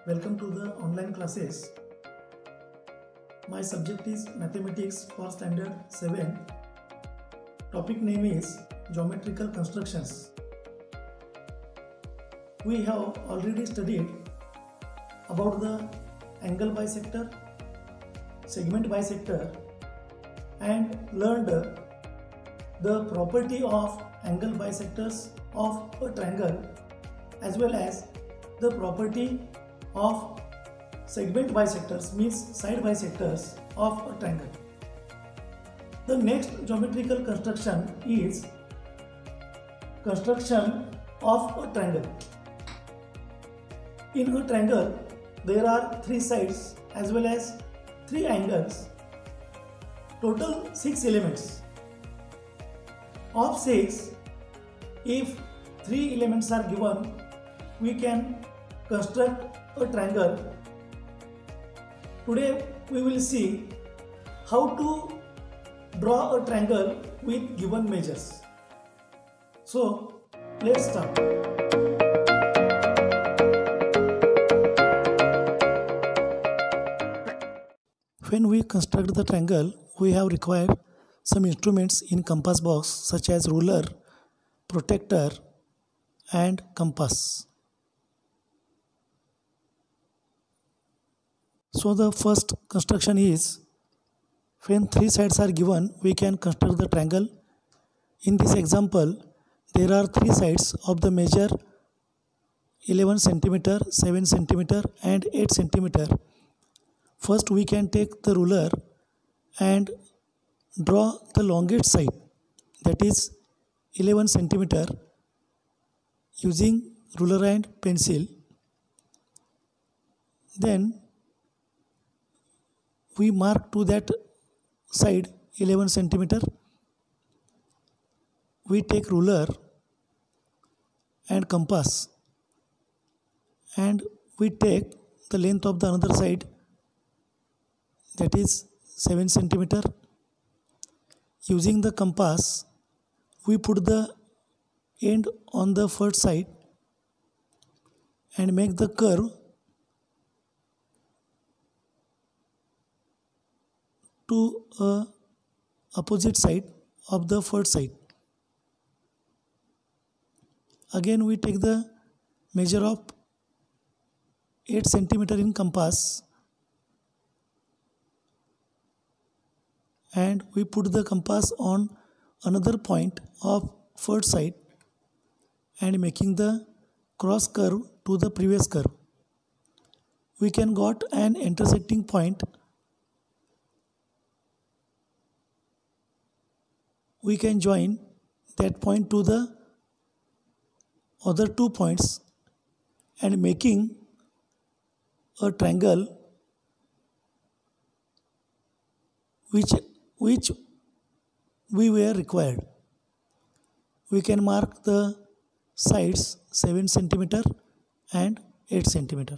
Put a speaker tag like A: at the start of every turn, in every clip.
A: Welcome to the online classes. My subject is Mathematics for Standard 7. Topic name is Geometrical Constructions. We have already studied about the angle bisector, segment bisector, and learned the property of angle bisectors of a triangle as well as the property of segment bisectors means side bisectors of a triangle. The next geometrical construction is construction of a triangle. In a triangle there are 3 sides as well as 3 angles. Total 6 elements. Of 6, if 3 elements are given, we can construct a triangle. Today we will see how to draw a triangle with given measures. So let's start. When we construct the triangle, we have required some instruments in compass box such as ruler, protractor and compass. So the first construction is, when 3 sides are given, we can construct the triangle. In this example, there are 3 sides of the measure 11 cm, 7 cm and 8 cm. First we can take the ruler and draw the longest side, that is 11 cm, using ruler and pencil. Then we mark to that side 11 cm. We take ruler and compass and we take the length of the another side, that is 7 cm. Using the compass, we put the end on the first side and make the curve to a opposite side of the first side. Again we take the measure of 8 cm in compass and we put the compass on another point of first side and making the cross curve to the previous curve. We can got an intersecting point. We can join that point to the other 2 points and making a triangle which we were required. We can mark the sides 7 cm and 8 cm.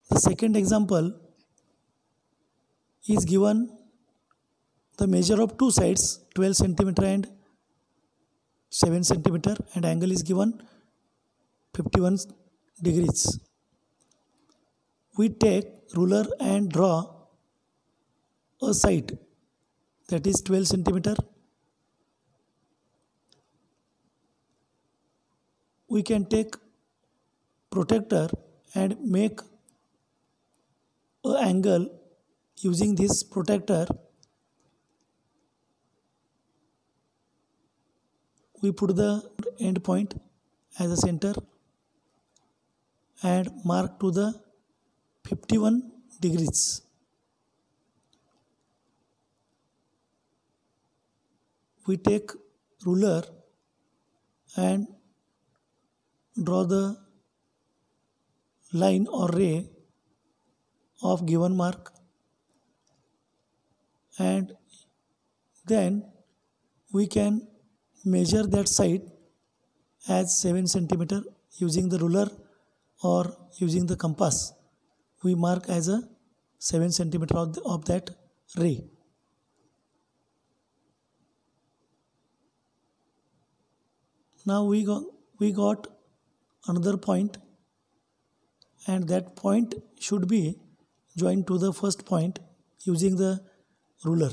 A: The second example is given the measure of 2 sides 12 cm and 7 cm and angle is given 51 degrees. We take ruler and draw a side, that is 12 cm. We can take protractor and make an angle using this protractor. We put the end point as a center and mark to the 51 degrees. We take ruler and draw the line or ray of given mark and then we can measure that side as 7 cm using the ruler or using the compass. We mark as a 7 cm of that ray. Now we got another point, and that point should be joined to the first point using the ruler.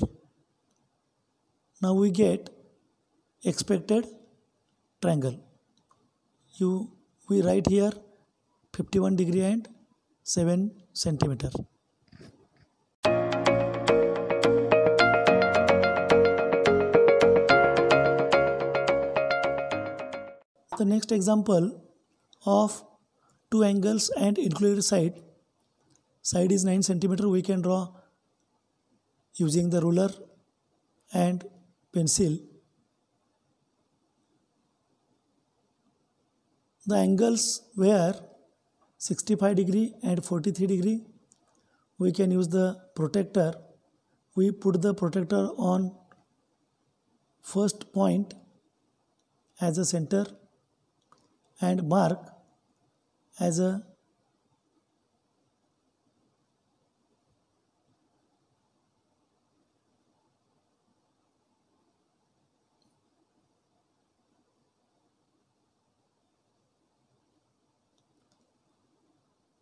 A: Now we get expected triangle. We write here 51 degree and 7 centimeter. The next example of two angles and included side is 9 centimeter. We can draw using the ruler and pencil. The angles were 65 degree and 43 degree. We can use the protractor. We put the protractor on first point as a center and mark as a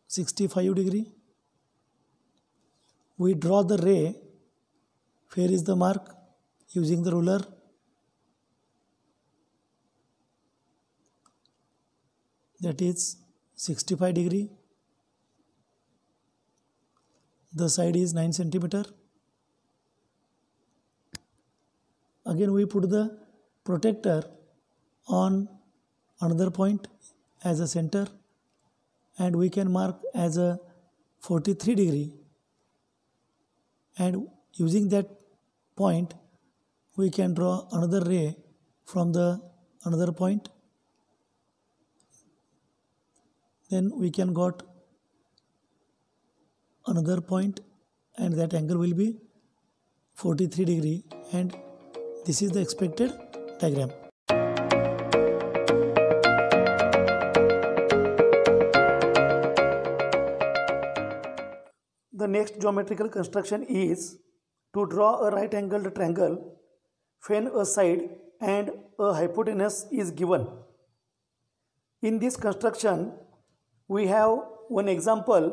A: (65 degree). We draw the ray. Here is the mark using the ruler. That is 65 degree. The side is 9 centimeter. Again we put the protractor on another point as a center, and we can mark as a 43 degree, and using that point we can draw another ray from the another point. Then we can got another point, and that angle will be 43 degree, and this is the expected diagram. The next geometrical construction is to draw a right angled triangle when a side and a hypotenuse is given. In this construction, we have one example.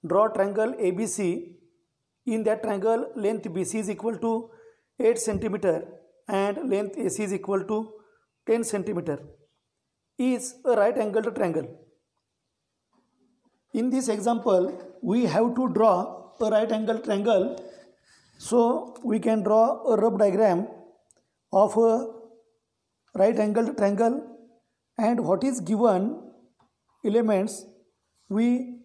A: Draw triangle ABC. In that triangle, length BC is equal to 8 cm and length AC is equal to 10 cm. Is a right angled triangle. In this example, we have to draw a right angled triangle. So we can draw a rough diagram of a right angled triangle, and what is given elements, we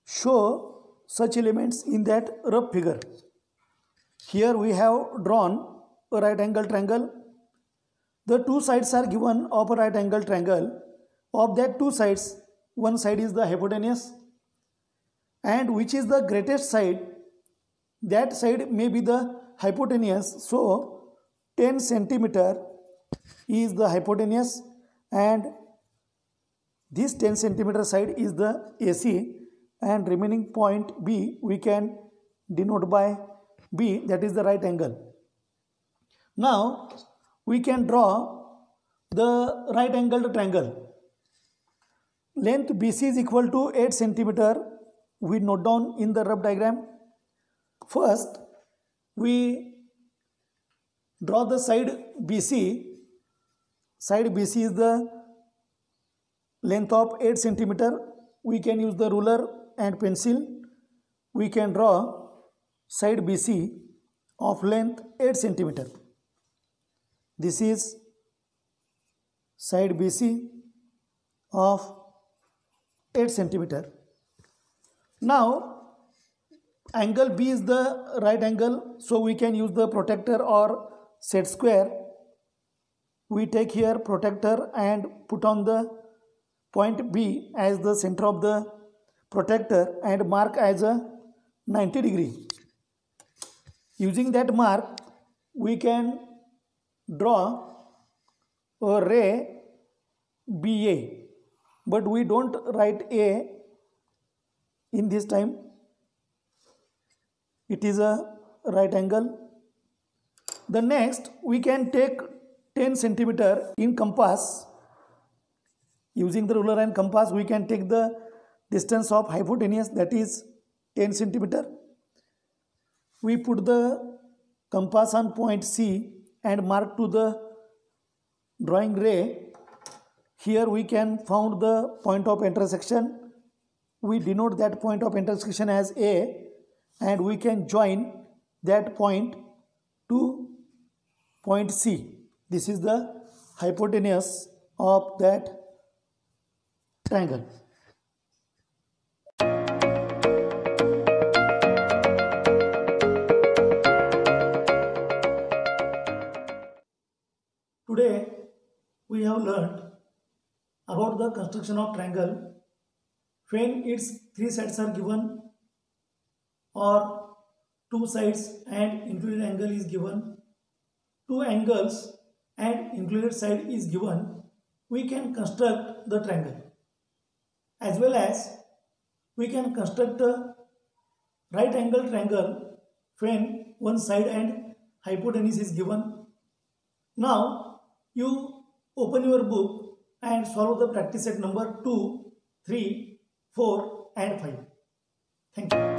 A: show such elements in that rough figure. Here we have drawn a right angled triangle. The two sides are given of a right angled triangle. Of that two sides, one side is the hypotenuse, and which is the greatest side, that side may be the hypotenuse. So 10 centimeter is the hypotenuse, and this 10 centimeter side is the AC, and remaining point B we can denote by B, that is the right angle. Now we can draw the right angled triangle. Length BC is equal to 8 centimeter. We note down in the rough diagram. First, we draw the side BC. Side BC is the length of 8 centimeter. We can use the ruler and pencil. We can draw side BC of length 8 centimeter. This is side BC of 8 centimeter. Now angle B is the right angle, so we can use the protractor or set square. We take here protractor and put on the point B as the center of the protractor and mark as a 90 degree. Using that mark, we can draw a ray BA, but we don't write A in this time. It is a right angle. The next, we can take 10 centimeter in compass. Using the ruler and compass, we can take the distance of hypotenuse, that is 10 centimeter. We put the compass on point C and mark to the drawing ray. Here we can found the point of intersection. We denote that point of intersection as A, and we can join that point to point C. This is the hypotenuse of that triangle. Today we have learned about the construction of triangle when its three sides are given or two sides and included angle is given, two angles and included side is given, we can construct the triangle, as well as we can construct a right angle triangle when one side and hypotenuse is given. Now you open your book and solve the practice set number 2, 3, 4 and 5. Thank you.